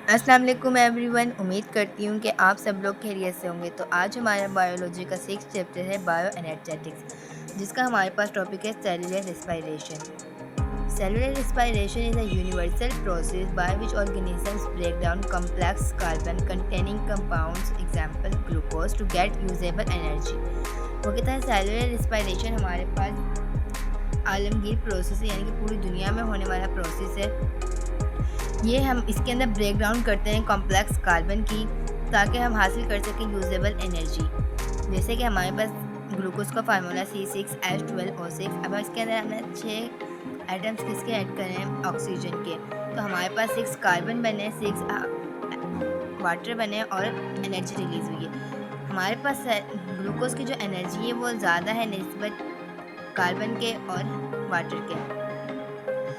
अस्सलाम वालेकुम एवरीवन। उम्मीद करती हूँ कि आप सब लोग खैरियत से होंगे। तो आज हमारा बायोलॉजी का 6th चैप्टर है बायो एनर्जेटिक्स, जिसका हमारे पास टॉपिक है cellular respiration. Cellular respiration is a universal process by which organisms break down complex carbon containing compounds example glucose to get usable energy. वो कहता है सेलुलर रेस्पिरेशन हमारे पास आलमगीर प्रोसेस है, यानी कि पूरी दुनिया में होने वाला प्रोसेस है। ये हम इसके अंदर ब्रेक डाउन करते हैं कॉम्प्लेक्स कार्बन की, ताकि हम हासिल कर सकें यूजेबल एनर्जी। जैसे कि हमारे पास ग्लूकोज का फार्मूला C6H12O6। अब इसके अंदर हमने 6 एटम्स किसके ऐड करे हैं, ऑक्सीजन के। तो हमारे पास 6 कार्बन बने, 6 वाटर बने और एनर्जी रिलीज हुई है। हमारे पास ग्लूकोज की जो एनर्जी है वो ज़्यादा है निस्बत कार्बन के और वाटर के।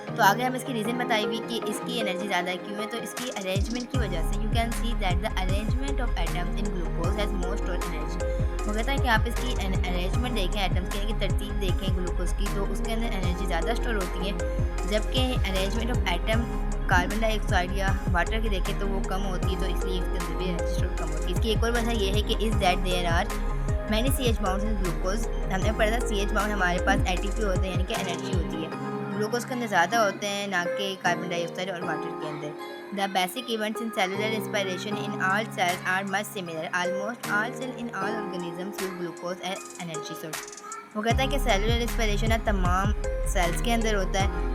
तो आगे हम इसकी रीज़न बताई हुई कि इसकी एनर्जी ज़्यादा क्यों है। तो इसकी अरेंजमेंट की वजह से you can see that the arrangement of atoms in glucose has more stored energy. वो कहता है कि आप इसकी अरेंजमेंट देखें, एटम्स की तरतीब देखें ग्लूकोज की, तो उसके अंदर एनर्जी ज़्यादा स्टोर होती है, जबकि arrangement of atom carbon dioxide या वाटर की देखें तो वो कम होती है। तो इसलिए इसके अंदर भी एनर्जी स्टोर कम होती है। इसकी एक और वजह ये है कि is that there are many CH bonds in glucose. हमने पढ़ा था CH बाउंड हमारे पास ATP होते हैं, यानी कि एनर्जी होती है। ग्लूकोज के अंदर ज़्यादा होते हैं, ना कि कार्बन डाइऑक्साइड और वाटर के अंदर। The basic events in cellular respiration in all cells are much similar. Almost all cell in all organisms use glucose as energy source. वो कहता है कि सेलुलर रेस्पिरेशन तमाम सेल्स के अंदर होता है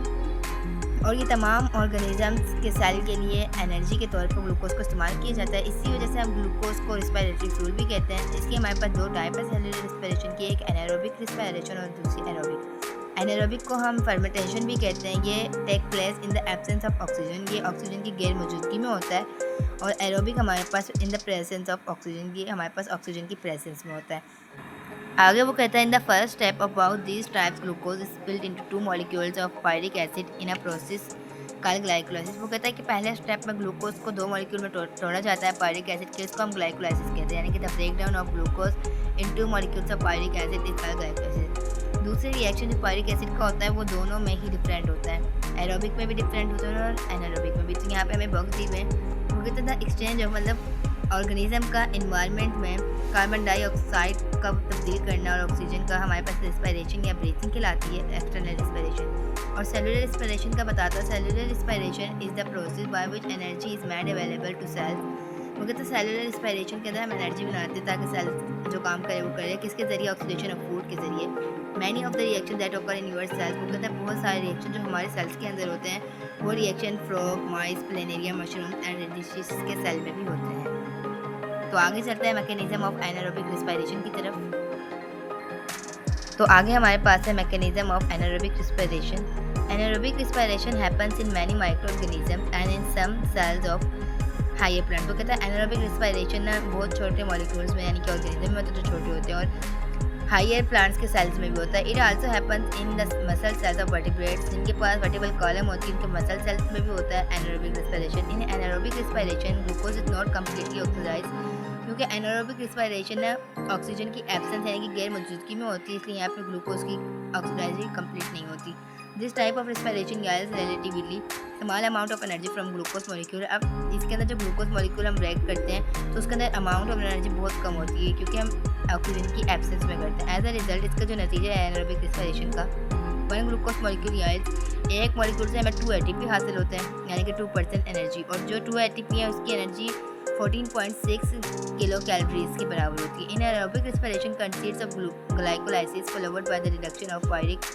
और ये तमाम ऑर्गेनिजम्स के सेल के लिए एनर्जी के तौर पर ग्लूकोज को इस्तेमाल किया जाता है। इसी वजह से हम ग्लूकोज को रिस्पिरेटरी फ्यूल भी कहते हैं। इसके हमारे पास 2 टाइप है सेलुलर रेस्पिरेशन की, एक एनारोबिक रिस्पिरेशन और दूसरी एरोबिक। एनारोबिक को हम फर्मेंटेशन भी कहते हैं। ये take place in the absence of oxygen, ये ऑक्सीजन की गैर मौजूदगी में होता है। और एरोबिक हमारे पास in the presence of oxygen, ये हमारे पास ऑक्सीजन की प्रेजेंस में होता है। आगे वो कहता है in the first step about these types glucose is spilled into 2 molecules of pyruvic acid in a process called glycolysis. वो कहता है कि पहले स्टेप में ग्लूकोज को 2 मॉलिक्यूल में तोड़ा जाता है पायरिक एसिड के, इसको हम ग्लाइकोलाइसिस कहते हैं, यानी कि the break down of glucose in 2 molecules of pyruvic acid is called glycolysis. दूसरे रिएक्शन जो पायरिक एसिड का होता है वो दोनों में ही डिफरेंट होता है, एरोबिक में भी डिफरेंट होता है और एनारोबिक में भी। तो यहाँ पे हमें बॉक्स दी हुए हैं। वो कहता है एक्सचेंज ऑफ मतलब ऑर्गेनिज्म का इन्वायरमेंट में कार्बन डाइऑक्साइड का तब्दील करना और ऑक्सीजन का हमारे पास रेस्पिरेशन या ब्रीथिंग कहलाती है, एक्सटर्नल रेस्पिरेशन। और सेलुलर रेस्पिरेशन का बताता है cellular respiration is the process by which energy is made available to cells. वो कहते हैं सेलुलर रेस्पिरेशन के अंदर हम एनर्जी बनाते हैं ताकि सेल्स जो काम करे वो करे, किसके जरिए, ऑक्सीडेशन ऑफ फूड के जरिए। Many of the reaction that occur in your cells. वो कहते हैं बहुत सारे रिएक्शन जो हमारे सेल्स के अंदर होते हैं वो reaction frog, mice, planaria, mushroom and radishes के सेल में भी होते हैं। तो आगे चलते हैं मैकेनिज्म ऑफ एनारोबिक रेस्पिरेशन की तरफ। तो आगे हमारे पास है mechanism of anaerobic respiration. Anaerobic respiration happens in many microorganism and in some cells of higher plant. तो कहता है एनारोबिक रेस्पिरेशन ना बहुत छोटे मॉलिक्यूल्स में, यानी कि ऑर्गेनिज्म में तो जो छोटे होते हैं, और हायर प्लांट्स के सेल्स में भी होता है। It also happens in the muscle cells of vertebrates, जिनके पास वर्टिब्रल कॉलम होती है, इनके मसल सेल्स में भी होता है anaerobic respiration. In anaerobic respiration glucose is not completely oxidize, क्योंकि एनारोबिक रेस्पिरेशन है ऑक्सीजन की एब्सेंस यानी कि गैर मौजूदगी में होती है, इसलिए यहाँ पे ग्लूकोज की ऑक्सीडाइजिंग कंप्लीट नहीं होती। This type of respiration gas relatively small amount of energy from glucose molecule. अब इसके अंदर जो ग्लूकोज मॉलिक्यूल हम ब्रेक करते हैं तो उसके अंदर अमाउंट ऑफ एनर्जी बहुत कम होती है, क्योंकि हम ऑक्सीजन की एब्सेंस में करते हैं। एज अ रिजल्ट इसका जो नतीजा है एनारोबिक रेस्पिरेशन का, 1 ग्लूकोज मॉलिक्यूल यानी एक मॉलिक्यूल से हमें 2 ATP हासिल होते हैं, यानी कि 2% एनर्जी। और जो 2 ATP है उसकी एनर्जी 14.6 किलो कैलोरीज के बराबर होती है। In aerobic respiration consist of glycolysis followed by the reduction of pyruvic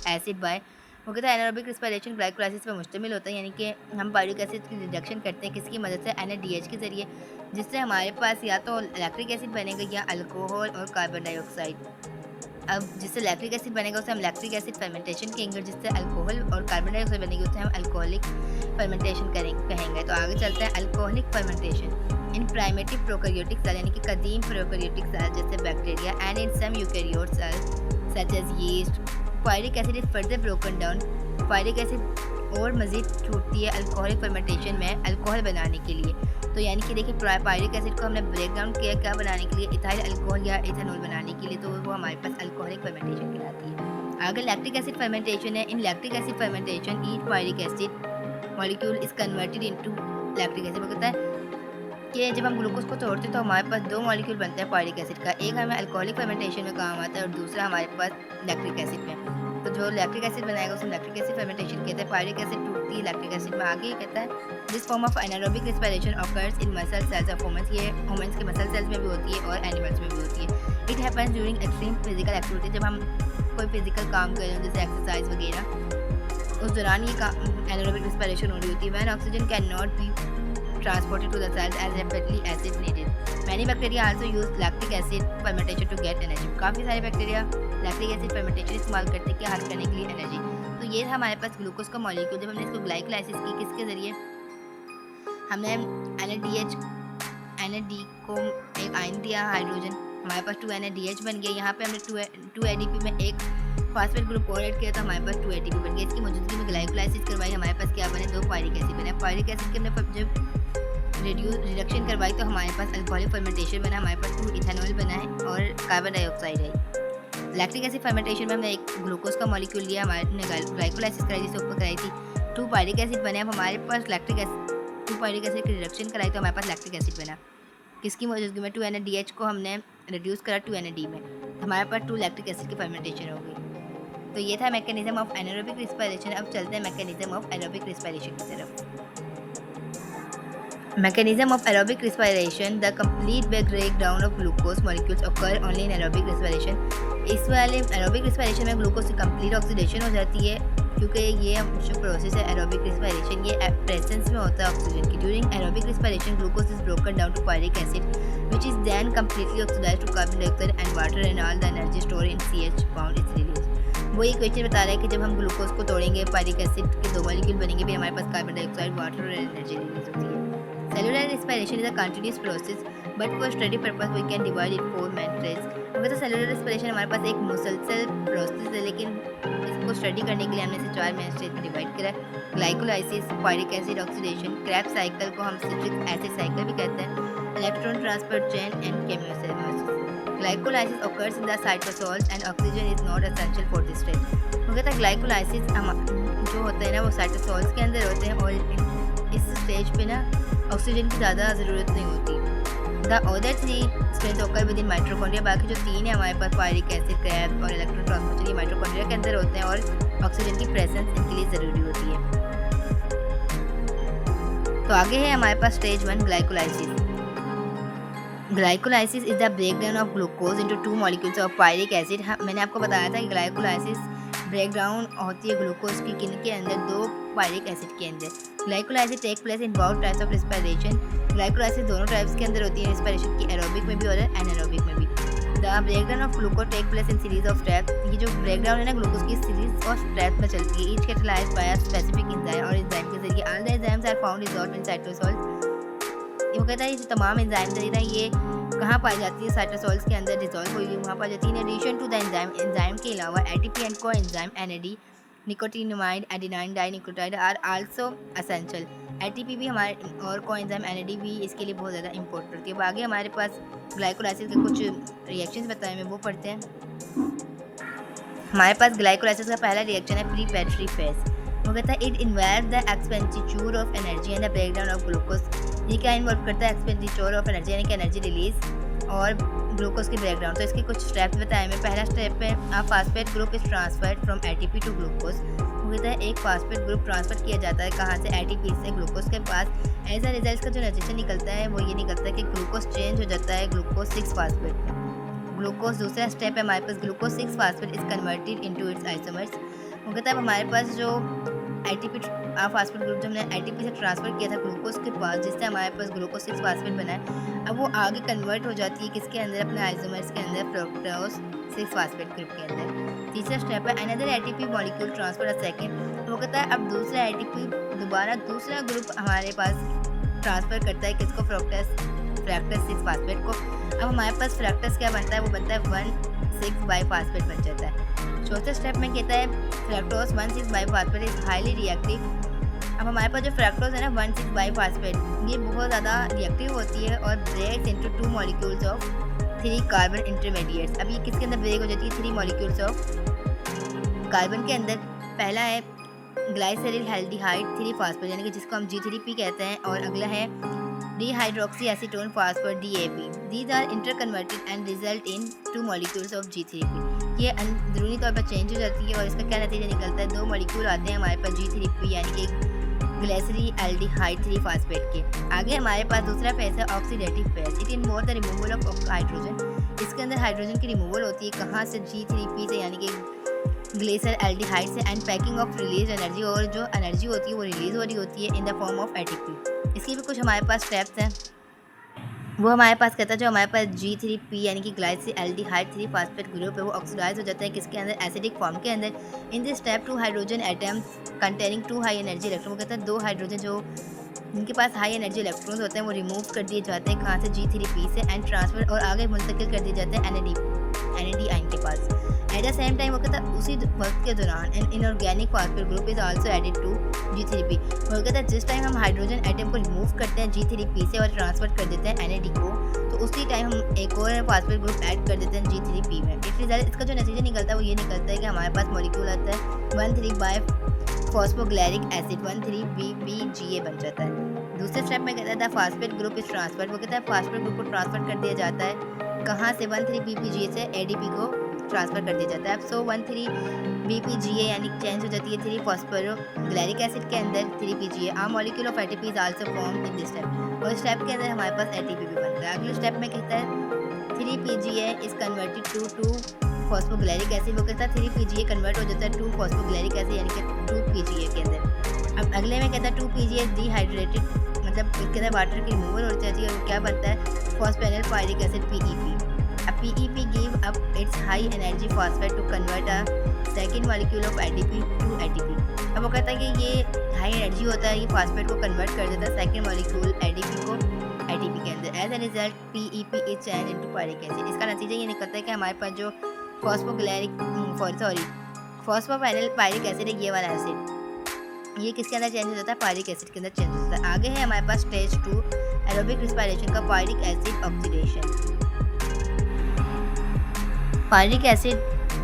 acid by. वो कहता है एनारोबिक रेस्पिरेशन ग्लाइकोलाइसिस पर मुश्तमिल होता है, यानी कि हम पायरिक एसिड की रिडक्शन करते हैं किसकी मदद से, NADH के जरिए, जिससे हमारे पास या तो लैक्टिक एसिड बनेगा या अल्कोहल और कार्बन डाइऑक्साइड। अब जिससे लैक्टिक एसिड बनेगा उसे हम लैक्टिक एसिड फर्मेंटेशन कहेंगे, जिससे अल्कोहल और कार्बन डाइऑक्साइड बनेगी उसे हम अल्कोहलिक फर्मेंटेशन कहेंगे। तो आगे चलते हैं alcoholic fermentation in primitive prokaryotic cell, यानी कि कदीम प्रोकैरियोटिक सेल जैसे bacteria, and in some eukaryote cell such as yeast. Pyruvic acid is further broken down. Pyruvic acid और मज़ीद छूटती है अल्कोहलिक फर्मेंटेशन में अल्कोहल बनाने के लिए। तो यानी कि देखिए पायरिक एसिड को हमने ब्रेक डाउन किया क्या बनाने के लिए, इथाइल अल्कोहल या इथेनॉल बनाने के लिए, तो वो हमारे पास अल्कोहलिक फर्मेंटेशन कहलाती है। आगे लैक्टिक एसिड फर्मेंटेशन है। In lactic acid fermentation each pyruvic acid molecule is converted into lactic acid. वो कहता है कि जब हम ग्लूकोज को तोड़ते हैं तो हमारे पास 2 मॉलिक्यूल बनता है पायरिक एसिड का, एक हमें अल्कोहलिक फर्मेंटेशन में काम आता है और दूसरा हमारे पास लैक्टिक एसिड में। तो जो लैक्टिक एसिड बनाएगा उसमें लैक्टिक एसिड फर्मेंटेशन कहते हैं, पायरिक एसिड टूटती है लैक्टिक एसिड में। आगे कहता है this form of anaerobic respiration occurs in muscle cells of humans. ये ह्यूमंस के मसल सेल्स में भी होती है और एनिमल्स में भी होती है। It happens during extreme physical activity, जब हम कोई फिजिकल काम कर रहे हो जैसे एक्सरसाइज वगैरह, उस दौरान ये एनारोबिक रेस्पिरेशन हो रही होती है। When oxygen can not be transported to the cells as rapidly as it needed. Many bacteria also use lactic acid fermentation to get energy. काफ़ी सारे बैक्टीरिया लैक्टिक एसिड फर्मेंटेशन इस्तेमाल करते हैं क्या हासिल करने के लिए एनर्जी। तो ये था हमारे पास ग्लूकोज का मॉलिक्यूल। जब हमने इसको ग्लाइकोलाइसिस की किसके ज़रिए, हमने NAD को एक आयन दिया हाइड्रोजन, हमारे पास 2NADH बन गया। यहाँ पे हमने 2 ADP में एक फास्फेट ग्रुप और ऐड किया तो हमारे पास 2 ATP बन गया। इसकी मौजूदगी में ग्लाइकोलाइसिस करवाई, हमारे पास क्या बने, 2 पायरिक एसिड बने। पायरिक एसिड के हमने जब रिडक्शन करवाई तो हमारे पास अल्कोहलिक फर्मेंटेशन बना, हमारे पास 2 इथेनॉल बना है और कार्बन डाइऑक्साइड है। लैक्टिक एसिड फर्मेंटेशन में हमने एक ग्लूकोज का मॉलिक्यूल लिया, हमारे ग्लाइकोलाइसिस कराई जिससे ऊपर कराई थी, 2 पायरिक एसिड बने। अब हमारे पास 2 पायरिक एसिड की रिडक्शन कराई तो हमारे पास लैक्टिक एसिड बना। किसकी मौजूदगी में, 2NADH को हमने रिड्यूस करा 2NAD में, तो हमारे पास 2 लैक्टिक एसिड की फर्मेंटेशन हो गई। तो ये था मैकेनिज्म ऑफ एनारोबिक रेस्पिरेशन। अब चलते हैं मैकेनिज्म ऑफ एरोबिक रेस्पिरेशन की तरफ। Mechanism of aerobic respiration: the complete breakdown of glucose molecules occur only in aerobic respiration. इस वाले एरोबिक रेस्पिरेशन में ग्लूकोज की कंप्लीट ऑक्सीडेशन हो जाती है, क्योंकि ये जो प्रोसेस है एरोबिक रेस्पिरेशन ये प्रेजेंस में होता है ऑक्सीजन की। During aerobic respiration glucose is broken down to pyruvic acid which is then completely oxidized to carbon dioxide and water and all the energy stored in CH bound is released. वो ये question बता रहा है कि जब हम glucose को तोड़ेंगे पायरिक एसिड के 2 मॉलिक्यूल बनेंगे, फिर हमारे पास कार्बन डाइऑक्साइड, वाटर और एनर्जी रिलीज होती है। Cellular respiration is a continuous process, but for study purpose we can divide it 4 main stages. अगर तो सेलुलर रेस्पिरेशन हमारे पास एक मुसलसल प्रोसेस है, लेकिन इसको स्टडी करने के लिए हमने इसे 4 मेन स्टेज में डिवाइड करा है। Glycolysis, pyruvic acid oxidation, Krebs cycle को हम सिट्रिक एसिड साइकिल भी कहते हैं, electron transfer chain and chemiosmosis. Glycolysis occurs in the cytosols and oxygen is not essential for this stage. वो कहता है ग्लाइकोलाइसिस जो होता है ना वो साइटोसोल्स के अंदर होते हैं और इस स्टेज पे ना ऑक्सीजन की ज़्यादा ज़रूरत नहीं होती। The other 3 stage occur within mitochondria. बाकी जो 3 है हमारे पास पायरिक एसिड, क्रैब और इलेक्ट्रॉन ट्रांसफर, ये माइटोकॉन्ड्रिया के अंदर होते हैं और ऑक्सीजन की प्रेजेंस इनके लिए ज़रूरी होती है। तो आगे है हमारे पास stage 1 glycolysis. Glycolysis is the breakdown of glucose into 2 molecules of pyruvic acid. मैंने आपको बताया था कि ग्लाइकोलाइसिस ब्रेकडाउन होती है ग्लूकोज की किन के अंदर, 2 पायरिक एसिड के अंदर। Glycolysis take place in both types of respiration. Glycolysis दोनों टाइप्स के अंदर होती है, रेस्पिरेशन की एरोबिक में भी और एनारोबिक में भी। The breakdown of glucose take place in series of steps. ये जो ब्रेकडाउन है ना ग्लूकोज की सीरीज ऑफ स्टेप्स में चलती है। Each catalysed by a specific enzyme और एंजाइम के जरिए। All the enzymes are found resolved in cytosol. ये कहता है ये जो तमाम एंजाइम है ये कहाँ पाई जाती है, साइटोसोल्स के अंदर डिजॉल्व हुई हुई वहाँ पाई जाती है। In addition to the enzyme के अलावा ATP and coenzyme NAD, nicotinamide, adenine dinucleotide are also essential. ATP भी हमारे और को एंजाइम NAD भी इसके लिए बहुत ज़्यादा इंपॉर्टेंट होती है। अब आगे हमारे पास ग्लाइकोलाइसिस के कुछ रिएक्शंस बताए हैं, वो पढ़ते हैं। हमारे पास ग्लाइकोलाइसिस का पहला रिएक्शन है प्रीपेट्री फेज। वो कहता है it involve the expenditure of energy and the breakdown of glucose. ये क्या इन्वॉल्व करता है, एक्सपेंडिचर ऑफ एनर्जी यानी कि एनर्जी रिलीज और ग्लूकोज की ब्रेकडाउन। तो इसके कुछ स्टेप्स बताए मैं। पहला स्टेप है a phosphate group is transferred from ATP to glucose. वो कहता है एक फास्फेट ग्रुप ट्रांसफर किया जाता है कहाँ से, एटीपी से ग्लूकोज के पास। एज अ रिजल्ट का जो नतीजा निकलता है वो ये निकलता है कि ग्लूकोज चेंज हो जाता है ग्लूकोज 6 फास्फेट में। ग्लूकोज दूसरा स्टेप है हमारे पास, glucose 6 phosphate is converted into its isomers. वो कहता है हमारे पास जो एटीपी फास्फेट ग्रुप जो हमने एटीपी से ट्रांसफर किया था ग्लूकोज के पास, जिससे हमारे पास ग्लूकोज 6 फास्फेट बना है, अब वो आगे कन्वर्ट हो जाती है किसके अंदर, अपने आइसोमर्स के अंदर, फ्रुक्टोज 6 फास्फेट ग्रुप के अंदर। तीसरा स्टेप है another ATP molecule transfer a second. वो कहता है अब दूसरा एटीपी दोबारा दूसरा ग्रुप हमारे पास ट्रांसफर करता है किसको, फ्रैक्टस 6 फास्फेट को। अब हमारे पास फ्रैक्टस क्या बनता है, वो बनता है 1,6 बाई फास्फेट बन जाता है। चौथे स्टेप में कहता है fructose 1,6 by phosphate is highly reactive. अब हमारे पास जो फ्रैक्टोज है ना 1,6 बाई फास्फेट, ये बहुत ज़्यादा रिएक्टिव होती है और breaks into 2 molecules of 3 carbon intermediates. अब ये किसके अंदर ब्रेक हो जाती है, 3 मॉलिक्यूल्स ऑफ कार्बन के अंदर। पहला है ग्लाइसेरिल एल्डिहाइड 3 फास्फेट यानी कि जिसको हम G3P कहते हैं, और अगला है dihydroxy acetone phosphate DAP। These are interconverted and result in 2 molecules of G3P। ये अंदरूनी तौर पर चेंज हो जाती है और इसका क्या नतीजा निकलता है, 2 मॉलिक्यूल आते हैं हमारे पास G3P यानी कि ग्लाइसेरिल एल्डिहाइड 3 फास्फेट के। आगे हमारे पास दूसरा फेज है oxidative phase. It involve the removal of hydrogen. इसके अंदर हाइड्रोजन की रिमूवल होती है, कहाँ से, G3P से यानी कि ग्लेशियर एल्डिहाइड से, and packing of release energy, और जो एनर्जी होती है वो रिलीज हो रही होती है in the form of ATP। इसके भी कुछ हमारे पास स्टेप्स हैं, वो हमारे पास कहता है जो हमारे पास G3P यानी कि ग्लाइसेरिल एल्डिहाइड 3 फास्फेट ग्रुप है वो ऑक्सीडाइज हो जाता है किसके अंदर, एसिडिक फॉर्म के अंदर। इन this step 2 hydrogen atoms containing 2 high energy electron, वो कहता है 2 हाइड्रोजन जो इनके पास हाई एनर्जी इलेक्ट्रॉन्स होते हैं वो रिमूव कर दिए जाते हैं, कहाँ से, G3P से, एंड ट्रांसफर और आगे मुंतकिल कर दिए जाते हैं NAD आयन के पास। एट द सेम टाइम वो कहता है उसी वक्त के दौरान an inorganic phosphate group is also added to G3P। वो कहता है जिस टाइम हम हाइड्रोजन एटम को रिमूव करते हैं G3P से और ट्रांसफर कर देते हैं NAD को, तो उसी टाइम हम एक और फास्फेट ग्रुप ऐड कर देते हैं G3P में। इस रिजल्ट इसका जो नतीजा निकलता है वो ये निकलता है कि हमारे पास मॉलिक्यूल आता है 1,3 बाय फॉस्फोग्लाइरिक एसिड 1,3-BPGA बन जाता है। दूसरे स्टेप में कहता है फास्फेट ग्रुप इज ट्रांसफर। वो कहता है फास्फेट ग्रुप को ट्रांसफर कर दिया जाता है, कहाँ से, 1,3-BPGA से ADP को ट्रांसफर कर दिया जाता है। अब 1,3-BPGA यानी चेंज हो जाती है 3 फॉस्फोग्लाइरिक एसिड के अंदर 3PGA। A molecule of ATP is also form in this step, और स्टेप के अंदर हमारे पास ATP भी बनता है। अगले स्टेप में कहता है 3PGA is converted to 2 phosphoglyceric acid. वो कहता है 3PGA कन्वर्ट हो जाता है 2 फॉस्फोग्लाइरिक एसिड यानी कि 2PGA के अंदर। अब अगले में कहता है 2PGA डिहाइड्रेटेड, मतलब इसके अंदर वाटर की रिमूवल हो जाती है और क्या बनता है, फॉस्फेनिल पायरिक एसिड PEP। अब PEP give up its high energy phosphate to convert a second molecule of ADP to ATP। अब वो कहता है कि ये हाई एनर्जी होता है, ये फॉस्फेट को कन्वर्ट कर देता है सेकेंड मॉलिक्यूल ADP को ATP के अंदर। As a result PEP is change into pyruvic acid. इसका नतीजा ये निकलता है कि हमारे पास जो फॉस्फोपेनिल पायरिक एसिड है, ये वाला एसिड, ये किसके अंदर चेंज हो जाता है, पायरिक एसिड के अंदर चेंज हो जाता है। आगे है हमारे पास स्टेज 2 एरोबिक रिस्पायरेशन का पायरिक acid oxidation. Pyric acid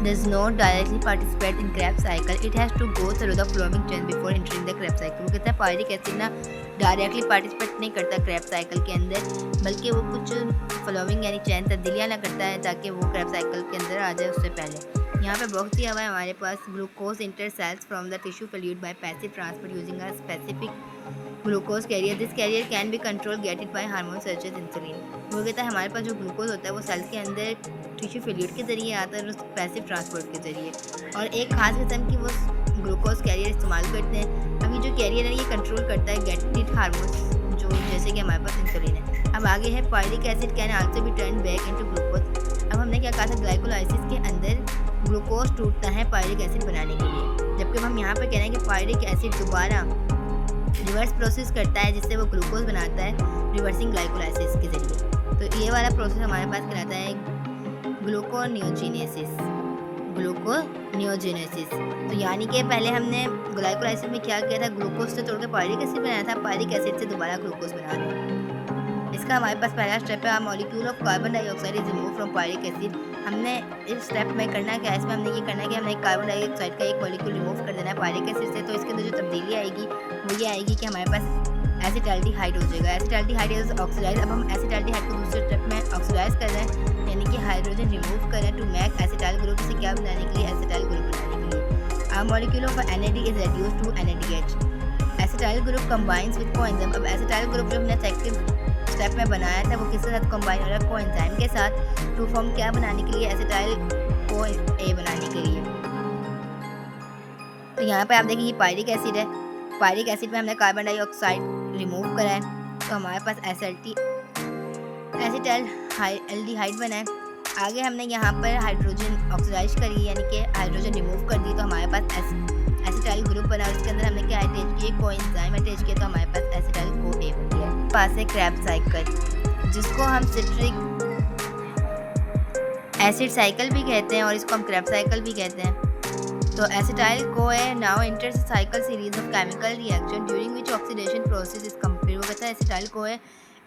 does not directly participate in Krebs cycle. It has to go through the following chain before entering the Krebs cycle. वो कहता है पायरिक एसिड ना डायरेक्टली पार्टिसिपेट नहीं करता Krebs cycle के अंदर, बल्कि वो कुछ फॉलोइंग यानी चैन तब्दीलियाँ ना करता है ताकि वो Krebs साइकिल के अंदर आ जाए उससे पहले। यहाँ पे बॉक्स दिया हुआ है हमारे पास, glucose enter cells from the tissue pollute by passive transport using a specific glucose carrier. This carrier can be control gated by hormone such as insulin. वो कहता है हमारे पास जो ग्लूकोज होता है वो सेल्स के अंदर टिश्यू फेल्यूट के ज़रिए आता है और पैसिव ट्रांसपोर्ट के ज़रिए, और एक खास किस्म की वो ग्लूकोज कैरियर इस्तेमाल करते हैं। अभी जो कैरियर है ये कंट्रोल करता है गेटेड हार्मोन, जो जैसे कि हमारे पास इंसुलिन है। अब आगे है pyruvic acid can also be turn back into glucose. अब हमने क्या कहा था, ग्लाइकोलाइसिस के अंदर ग्लूकोज टूटता है पायरिक एसिड बनाने के लिए, जबकि हम यहाँ पर कह रहे हैं कि पायरिक एसिड दोबारा रिवर्स प्रोसेस करता है जिससे वो ग्लूकोज बनाता है रिवर्सिंग ग्लाइकोलाइसिस के ज़रिए। तो ये वाला प्रोसेस हमारे पास कहलाता है ग्लूकोनियोजेनेसिस। तो यानी कि पहले हमने ग्लाइकोलाइसिस में क्या किया था, ग्लूकोज से तोड़ के पायरिक एसिड बनाया था, पायरिक एसिड से दोबारा ग्लूकोज बना रहे हैं। इसका हमारे पास पहला स्टेप है, molecule of carbon dioxide is remove from pyruvic acid. हमने इस स्टेप में करना क्या है, इसमें हमने ये करना है कि हमने कार्बन डाइऑक्साइड का एक मॉलिक्यूल रिमूव कर देना है पायरिक एसिड से। तो इसके अंदर जो तब्दीली आएगी वो ये आएगी कि हमारे पास एसिटाल्डिहाइड हो जाएगा। Acetaldehyde is oxidize. अब हम एसिटाल्डिहाइड को दूसरे स्टेप में ऑक्सीडाइज कर रहे हैं, यानी कि हाइड्रोजन रिमूव कर रहे हैं टू मेक एसिटाइल ग्रुप। से क्या बनाने के लिए, एसिटाइल ग्रुप बनाने के लिए। A molecule of NAD is reduced to NADH। Acetyl group combines with coenzyme. अब एसिटाइल ग्रुप जो हमने सेकंड स्टेप में बनाया था वो किसके साथ कंबाइन हो रहा है, कोएंजाइम के साथ, टू फॉर्म क्या बनाने के लिए, एसिटाइल को A बनाने के लिए। तो यहाँ पे आप देखिए ये पायरिक एसिड है, पायरिक एसिड में हमने कार्बन डाइऑक्साइड रिमूव करा है, तो हमारे पास एसिटाल्डिहाइड बना है। आगे हमने यहाँ पर हाइड्रोजन ऑक्सीडाइज करी, यानी कि हाइड्रोजन रिमूव कर दी, तो हमारे पास एसिटाइल ग्रुप बना। इसके अंदर हमने क्या अटैच किया, कोएंजाइम अटैच किया, तो हमारे पास एसिटाइल को A बन गया। पास है Krebs साइकिल, जिसको हम सिट्रिक एसिड साइकिल भी कहते हैं और इसको हम Krebs साइकिल भी कहते हैं। तो acetyl co A now enters cycle series of chemical reaction during which oxidation process is complete. वो कहता है एसिटाइल को A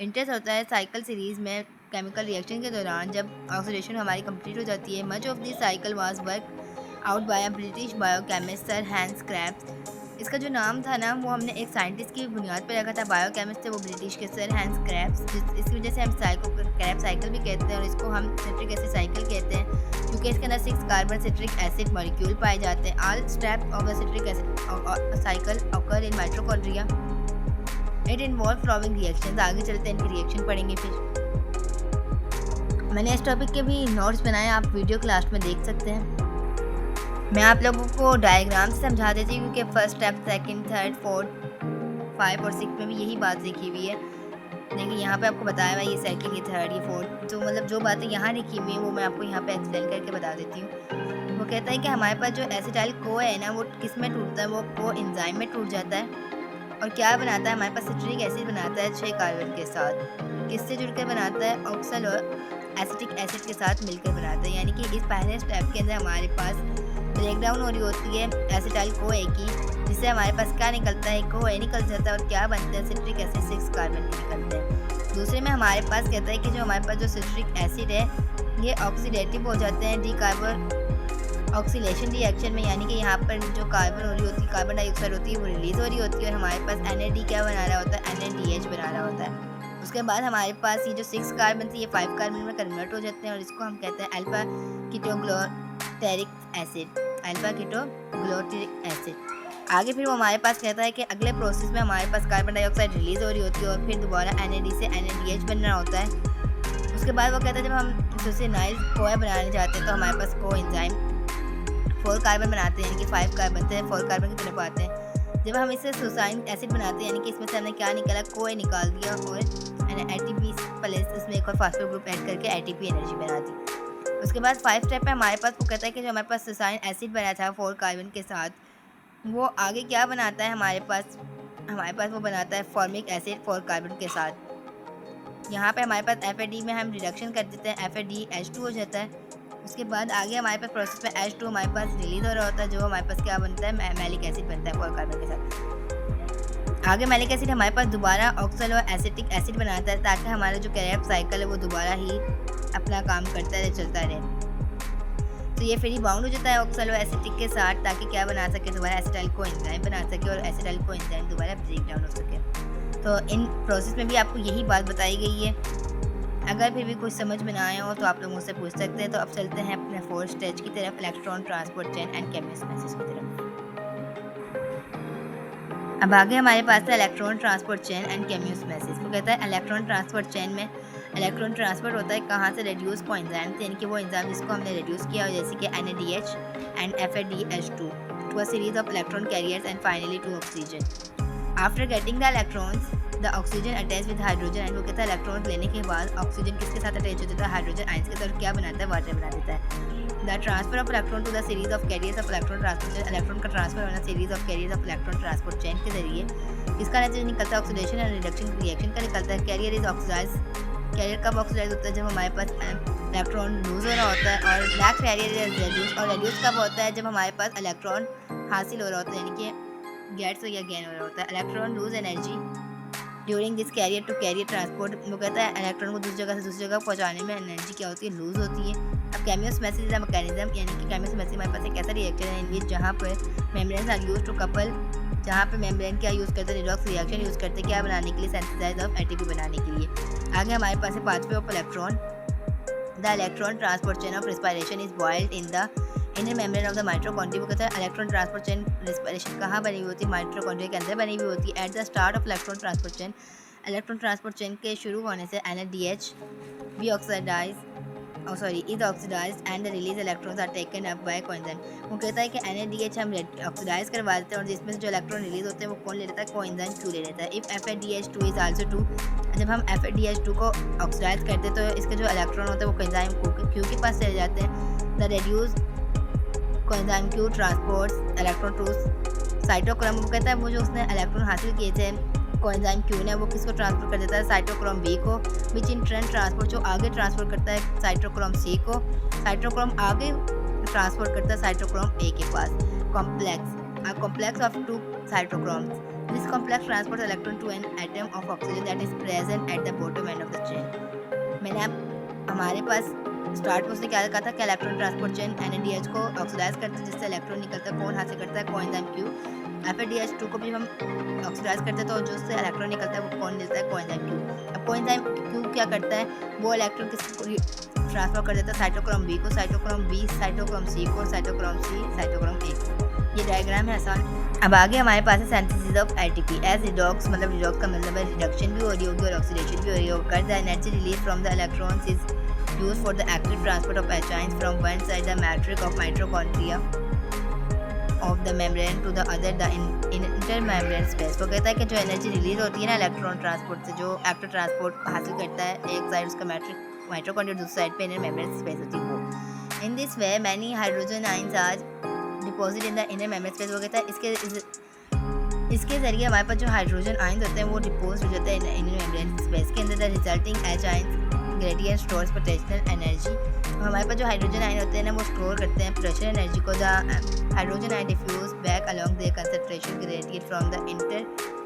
इंटर्स होता है साइकिल सीरीज में केमिकल रिएक्शन के दौरान जब ऑक्सीडेशन हमारी कंप्लीट हो जाती है। Much of this cycle was work out by British biochemist sir Hans Krebs इसका जो नाम था ना वो हमने एक साइंटिस्ट की बुनियाद पर रखा था, बायोकेमिस्ट थे वो ब्रिटिश के सर हैंस क्रैप्स। इसकी वजह से हम क्रैप साइकिल भी कहते हैं और इसको हम सिट्रिक एसिड साइकिल कहते हैं क्योंकि इसके अंदर 6 कार्बन सिट्रिक एसिड मॉलिक्यूल पाए जाते हैं। All step of the citric acid cycle occur in mitochondria. It involve following reactions. आगे चलते हैं, इनके रिएक्शन पढ़ेंगे। फिर मैंने इस टॉपिक के भी नोट्स बनाए, आप वीडियो क्लास में देख सकते हैं। मैं आप लोगों को डायग्राम से समझा देती हूँ क्योंकि first step, second, third, fourth, 5 और 6 में भी यही बात लिखी हुई है। देखिए यहाँ पे आपको बताया हुआ है ये सेकंड, ये थर्ड, ये फोर्थ, तो मतलब जो बातें यहाँ लिखी हुई हैं वो मैं आपको यहाँ पे एक्सप्लेन करके बता देती हूँ। वो कहता है कि हमारे पास जो एसिटाइल को है ना वो किस में टूटता है, वो को एंजाइम में टूट जाता है और क्या बनाता है हमारे पास सिट्रिक एसिड बनाता है 6 कार्बन के साथ। किससे जुड़कर बनाता है? ऑक्सल और एसिटिक एसिड के साथ मिलकर बनाता है। यानी कि इस पहले स्टेप के अंदर हमारे पास ब्रेक डाउन हो रही होती है एसिटाइल कोए की, जिससे हमारे पास क्या निकलता है? कोए निकल जाता है और क्या बनता है? सिट्रिक एसिड 6 कार्बन के निकलते हैं। दूसरे में हमारे पास कहता है कि जो हमारे पास जो सिट्रिक एसिड है ये ऑक्सीडेटिव हो जाते हैं डी कार्बन ऑक्सीलेशन रिएक्शन में। यानी कि यहाँ पर जो कार्बन हो रही होती है, कार्बन डाइऑक्साइड होती है वो रिलीज हो रही होती है और हमारे पास NAD क्या बना रहा होता है? NADH बना रहा होता है। उसके बाद हमारे पास ये जो 6 कार्बन थे ये 5 कार्बन में कन्वर्ट हो जाते हैं और इसको हम कहते हैं अल्फा कीटोग्लोटेरिक एसिड, अल्फा कीटोग्लोटेरिक एसिड। आगे फिर वो हमारे पास कहता है कि अगले प्रोसेस में हमारे पास कार्बन डाइऑक्साइड रिलीज हो रही होती है और फिर दोबारा NAD से NADH बनना होता है। उसके बाद वो कहता है जब हम सुसेनाइल कोया बनाने जाते हैं तो हमारे पास को एंजाइम 4 कार्बन बनाते हैं, यानी कि 5 कार्बन थे 4 कार्बन की तरफ आते हैं। जब हम इसे सुसाइन एसिड बनाते हैं यानी कि इसमें से हमने क्या निकाला? कोए निकाल दिया और ATP प्लस उसमें एक और फास्फोर ग्रुप ऐड करके ATP एनर्जी बना दी। उसके बाद 5 स्टेप पे हमारे पास वो कहता है कि जो हमारे पास सुसाइन एसिड बना था 4 कार्बन के साथ, वो आगे क्या बनाता है हमारे पास वो बनाता है फॉर्मिक एसिड 4 कार्बन के साथ। यहाँ पे हमारे पास FAD में हम रिडक्शन कर देते हैं, FADH2 हो जाता है। उसके बाद आगे हमारे पास प्रोसेस में H2 हमारे पास रिलीज हो रहा होता है, जो हमारे पास क्या बनता है? मैलिक एसिड बनता है 4 कार्बन के साथ। आगे मैलिक एसिड हमारे पास दोबारा ऑक्सल और एसिटिक एसिड बनाता है ताकि हमारा जो क्रैप साइकिल है वो दोबारा ही अपना काम करता रहे, चलता रहे। तो ये फिर ही बाउंड हो जाता है ऑक्सल और एसिटिक के साथ ताकि क्या बना सके? दोबारा एसिटाइल को एंजाइम बना सके और एसिटाइल को एंजाइम दोबारा ब्रेक डाउन हो सके। तो इन प्रोसेस में भी आपको यही बात बताई गई है। अगर फिर भी कुछ समझ में ना आया हो तो आप लोग मुझसे पूछ सकते हैं। तो अब चलते हैं अपने 4th स्टेज की तरफ, इलेक्ट्रॉन ट्रांसपोर्ट चेन एंड केमियोस्मैसिस की तरफ। अब आगे हमारे पास है इलेक्ट्रॉन ट्रांसपोर्ट चेन एंड केमियोस्मैसिस। वो कहता है इलेक्ट्रॉन ट्रांसपोर्ट चेन में इलेक्ट्रॉन ट्रांसपोर्ट होता है कहाँ से? रेड्यूस को एंजाइम से, यानी कि वो एंजाइम जिसको हमने रेड्यूस किया हो, जैसे कि NADH and FADH2 to a series of electron carriers and finally to oxygen. After getting the electrons the oxygen attach with hydrogen and वो कहता है इलेक्ट्रॉन लेने के बाद ऑक्सीजन किसके साथ अटैच हो जाता है? हाइड्रोजन आयंस के साथ। क्या बनाता है? वाटर बना देता है। The transfer of electron to the series of carriers of electron transport chain. Electron का ट्रांसफर होना series of carriers of electron transport chain के जरिए किसका नतीजा निकलता है? ऑक्सीडेशन एंड रिडक्शन रिएक्शन का निकलता है। Carrier is oxidize. कैरियर कब ऑक्सीडाइज होता है? जब हमारे पास इलेक्ट्रॉन लूज हो रहा होता है। और ब्लैक कैरियर इज रेड्यूस। और रेड्यूस कब होता है? जब हमारे पास इलेक्ट्रॉन हासिल हो रहा होता है, यानी कि गेट्स या गेन हो रहा होता है। Electron lose energy during this carrier to carrier transport. वो कहता है इलेक्ट्रॉन को दूसरी जगह से दूसरी जगह पहुंचाने में एनर्जी क्या होती है? लूज होती है। अब केमियोस्मैसिस इज अ मैकेनिज्म, यानी कि केमियोस्मैसिस हमारे पास एक ऐसा रिएक्शन है इन विच जहाँ पर membranes are used to couple, जहाँ पे मेम्ब्रेन क्या यूज़ करते हैं? रिडॉक्स रिएक्शन यूज़ करते हैं क्या बनाने के लिए? सिंथेसाइज ऑफ ATP बनाने के लिए। आगे हमारे पास है pathway of electron. The electron transport chain of respiration is boiled in the inner membrane of the mitochondria. वो कहता है इलेक्ट्रॉन ट्रांसपोर्ट चेन रेस्पिरेशन कहाँ बनी हुई होती है? माइटोकॉन्ड्रिया के अंदर बनी हुई होती है। At the start of electron transport chain, electron transport chain के शुरू होने से NADH भी is oxidized and the release electrons are taken up by coenzyme। वो कहता है कि NADH हम ऑक्सीडाइज करवा देते हैं और जिसमें से जो इलेक्ट्रॉन रिलीज होते हैं वो कौन ले लेता है? कोएंजाइम Q ले लेता है। इफ FADH2 is also 2, जब हम FADH2 को ऑक्सीडाइज करते हैं तो इसके जो इलेक्ट्रॉन होते हैं वो कोएंजाइम Q के पास चले जाते हैं। The reduce coenzyme Q transports electron to cytochrome. वो कहता है वो जो उसने इलेक्ट्रॉन हासिल किए थे कोएंजाइम Q ने, वो किसको ट्रांसफर कर देता है? साइटोक्रोम B को, विच इन टर्न ट्रांसपोर्ट जो आगे ट्रांसफर करता है साइटोक्रोम C को। साइटोक्रोम आगे ट्रांसफर करता है साइटोक्रोम A के पास। Complex of 2 cytochromes। This complex transports electron to an atom of oxygen that is present at the bottom end of the chain। मैंने हमारे पास स्टार्ट में उसने क्या कहा था कि इलेक्ट्रॉन ट्रांसपोर्ट चेन NADH को ऑक्सीडाइज करता है जिससे इलेक्ट्रॉन निकलता है। कौन हासिल करता है? Coenzyme Q। FADH2 को भी हम ऑक्सीडाइज करते हैं तो जो उससे इलेक्ट्रॉन निकलता है वो कौन देता है, कोएंजाइम Q। अब कोएंजाइम Q क्या करता है, वो इलेक्ट्रॉन किसी ट्रांसफर कर देता है साइटोक्रोम B को, साइटोक्रोम B साइटोक्रोम C को, साइटोक्रोम C साइटोक्रोम A को। ये डायग्राम है आसान। अब आगे हमारे पास है synthesis of ATP। As redox, मतलब रिडॉक्स का मतलब है रिडक्शन भी हो रही होगी और ऑक्सीडेशन भी हो रही होगी। The energy release from the electrons is used for the active transport of H ions from one side the matrix of mitochondria of the membrane to the other the intermembrane space. वो कहता है कि जो energy release होती है ना electron transport से, जो एक्टिव ट्रांसपोर्ट हासिल करता है, एक साइड उसका मैट्रिक माइटोकॉन्ड्रिया, दूसरी साइड पे इनर मेम्ब्रेन स्पेस होती है वो। In this way many hydrogen ions are deposit in the inner membrane space. वो कहता है इसके जरिए हमारे पास जो हाइड्रोजन आयन होते हैं वो डिपोज हो जाते हैं इनर मेम्ब्रेन स्पेस के अंदर। The resulting H ion gradient stores potential energy. हमारे पास जो हाइड्रोजन आयन होते हैं ना वो स्टोर करते हैं पोटेंशियल एनर्जी को। The hydrogen ion diffuse back along their concentration gradient from the inter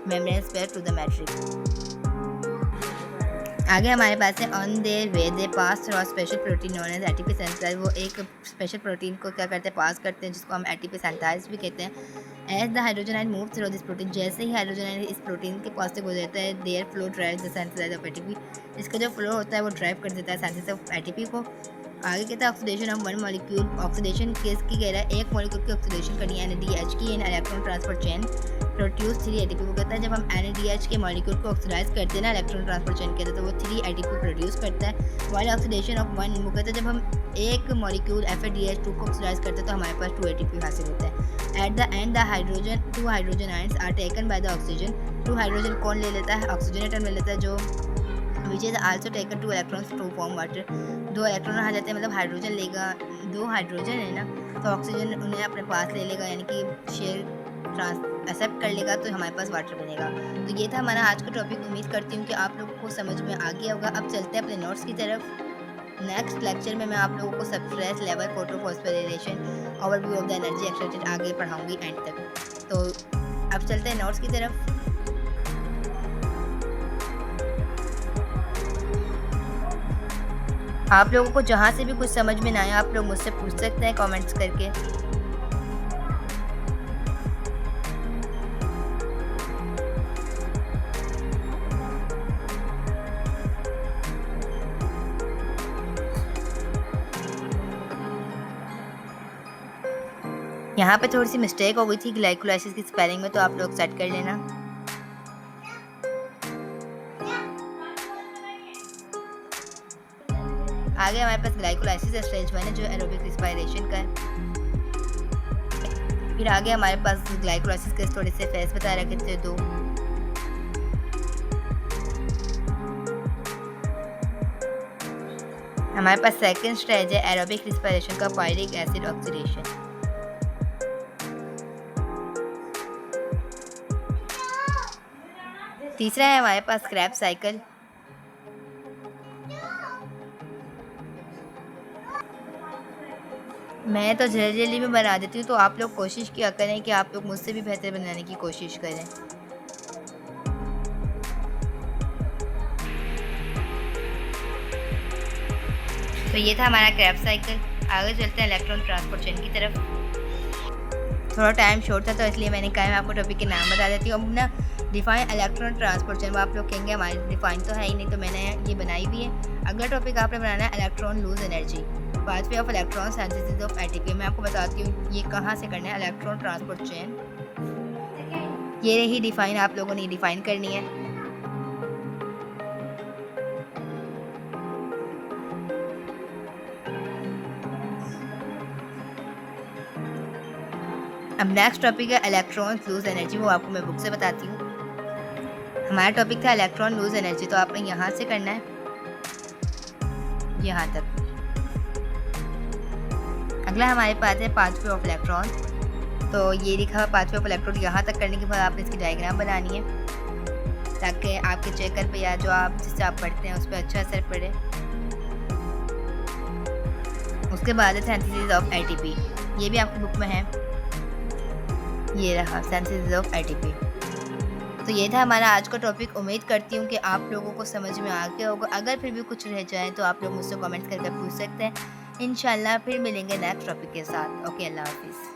membrane space to the matrix. आगे हमारे पास है on their way they pass through special protein known as ATP synthase. वो एक special protein को क्या करते हैं, पास करते हैं, जिसको हम ATP सिंथेसाइज भी कहते हैं। As the hydrogen ion move through this protein, जैसे ही हाइड्रोजन आयन इस प्रोटीन के पास से गुजरता है, their flow drive the synthesis of ATP। इसका जो फ्लो होता है वो ड्राइव कर देता है सिंथेसिस ऑफ ATP को। आगे कहता है oxidation of one molecule. Oxidation किसकी कह रहा है, एक मॉलिक्यूल की ऑक्सीडेशन करनी है NADH की in electron transfer chain produce 3 ATP। वो कहता है जब हम NADH के मॉलिक्यूल को ऑक्सीडाइज करते हैं ना इलेक्ट्रॉन ट्रांसफर चेन के अंदर, तो वो 3 ATP प्रोड्यूस करता है। वाइल ऑक्सीडेशन ऑफ वन, वो कहता है जब हम एक मॉलिक्यूल FADH2 को ऑक्सीडाइज करते हैं तो हमारे पास 2 ATP हासिल होता है। At the end the two hydrogen ions are taken by the oxygen. 2 hydrogen कौन ले लेता है, ऑक्सीजनेटर ले लेता है, जो which is also taken 2 electrons to form water. 2 electron आ जाते हैं, मतलब हाइड्रोजन लेगा, 2 हाइड्रोजन है ना, तो ऑक्सीजन उन्हें अपने पास ले लेगा, यानी कि शेयर एक्सेप्ट कर लेगा, तो हमारे पास वाटर बनेगा। तो ये था हमारा आज का टॉपिक। उम्मीद करती हूँ कि आप लोगों को समझ में आ गया होगा। अब चलते हैं अपने नोट्स की तरफ। नेक्स्ट लेक्चर में मैं आप लोगों को substrate level photophosphorylation overview of the energy extracted आगे पढ़ाऊंगी एंड तक। तो अब चलते हैं नोट्स की तरफ। आप लोगों को जहाँ से भी कुछ समझ में ना आए आप लोग मुझसे पूछ सकते हैं कमेंट्स करके। यहाँ पे थोड़ी सी मिस्टेक हो गई थी ग्लाइकोलाइसिस की स्पेलिंग में, तो आप लोग सेट कर लेना। आगे हमारे पास ग्लाइकोलाइसिस स्टेज 1 है जो एरोबिक रिस्पायरेशन का है। फिर आगे हमारे पास ग्लाइकोलाइसिस के थोड़े से फेस बता रखे थे 2। हमारे पास सेकंड स्टेज है एरोबिक रिस्पायरेशन का, पायरिक एसिड ऑक्सीडेशन। तीसरा है हमारे पास क्रैब साइकिल। मैं तो जल्दी में बना देती हूँ, तो आप लोग कोशिश किया करें कि आप लोग मुझसे भी बेहतर बनाने की कोशिश करें। तो ये था हमारा क्रैब साइकिल। आगे चलते हैं इलेक्ट्रॉन ट्रांसपोर्ट चेन की तरफ। थोड़ा टाइम शॉर्ट था तो इसलिए मैंने कहा मैं आपको टॉपिक के नाम बता देती हूँ। अब ना डिफाइन इलेक्ट्रॉन ट्रांसपोर्ट चेन, आप लोग कहेंगे हमारी डिफाइन तो है ही नहीं, तो मैंने ये बनाई भी है। अगला टॉपिक आपने बनाना है electron lose energy, pathway of electron synthesis of ATP। मैं आपको बताती हूँ ये कहाँ से करना है, इलेक्ट्रॉन ट्रांसपोर्ट चेन। ये रही डिफाइन, आप लोगों ने डिफाइन करनी है। अब नेक्स्ट टॉपिक है इलेक्ट्रॉन लूज एनर्जी, वो आपको मैं बुक से बताती हूँ। हमारा टॉपिक था इलेक्ट्रॉन लूज एनर्जी, तो आपने यहाँ से करना है यहाँ तक। अगला हमारे पास है पाथवे ऑफ इलेक्ट्रॉन। तो ये लिखा हुआ पाथवे ऑफ इलेक्ट्रॉन, यहाँ तक करने के बाद आपने इसकी डायग्राम बनानी है ताकि आपके चेकर पे या जो आप जिससे आप पढ़ते हैं उस पर अच्छा असर पड़े। उसके बाद है सिंथेसिस ऑफ ATP, ये भी आपकी बुक में है, ये रहा सिंथेसिस ऑफ ATP। तो ये था हमारा आज का टॉपिक। उम्मीद करती हूँ कि आप लोगों को समझ में आ गया होगा। अगर फिर भी कुछ रह जाए तो आप लोग मुझसे कमेंट करके पूछ सकते हैं। इंशाल्लाह फिर मिलेंगे नेक्स्ट टॉपिक के साथ। ओके, अल्लाह हाफिज़।